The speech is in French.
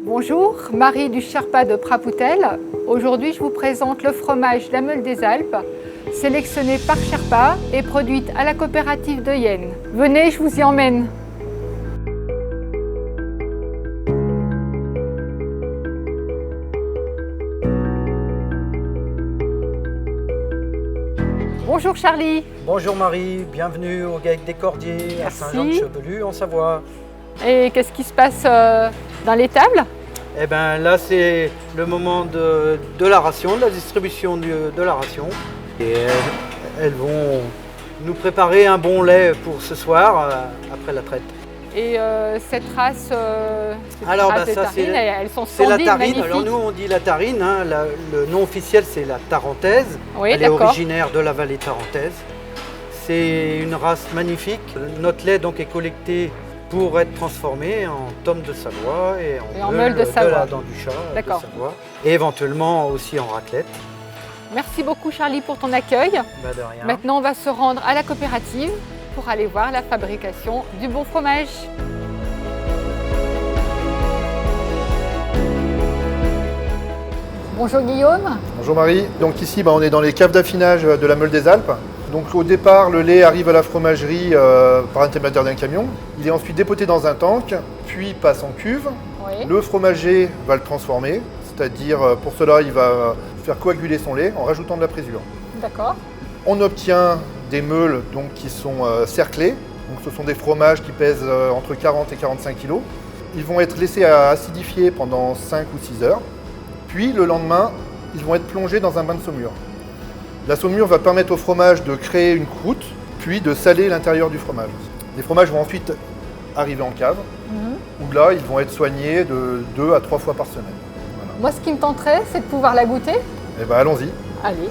Bonjour, Marie du Sherpa de Prapoutel. Aujourd'hui, je vous présente le fromage La Meule des Alpes, sélectionné par Sherpa et produite à la coopérative de Yenne. Venez, je vous y emmène. Bonjour Charlie. Bonjour Marie, bienvenue au GAEC des Cordiers à Saint-Jean-de-Chevelu en Savoie. Et qu'est-ce qui se passe dans les tables? Eh bien là c'est le moment de la ration, de la distribution de la ration. Et elles vont nous préparer un bon lait pour ce soir après la traite. Et cette race, elles sont c'est la tarine. magnifiques. Alors nous on dit la tarine, hein. Le nom officiel c'est la tarentaise. Oui, elle est originaire de la vallée tarentaise. C'est une race magnifique. Notre lait donc est collecté pour être transformé en tome de Savoie et en meule de la dent du chat de Savoie. Et éventuellement aussi en raclette. Merci beaucoup Charlie pour ton accueil. De rien. Maintenant on va se rendre à la coopérative pour aller voir la fabrication du bon fromage. Bonjour Guillaume. Bonjour Marie. Donc ici on est dans les caves d'affinage de la Meule des Alpes. Donc au départ le lait arrive à la fromagerie par intermédiaire d'un camion. Il est ensuite dépoté dans un tank, puis passe en cuve. Oui. Le fromager va le transformer, c'est-à-dire pour cela il va faire coaguler son lait en rajoutant de la présure. D'accord. On obtient des meules donc, qui sont cerclées. Donc, ce sont des fromages qui pèsent entre 40 et 45 kg. Ils vont être laissés à acidifier pendant 5 ou 6 heures. Puis le lendemain, ils vont être plongés dans un bain de saumure. La saumure va permettre au fromage de créer une croûte, puis de saler l'intérieur du fromage. Les fromages vont ensuite arriver en cave, où là, ils vont être soignés de 2 à 3 fois par semaine. Voilà. Moi, ce qui me tenterait, c'est de pouvoir la goûter. Eh bien, allons-y. Allez.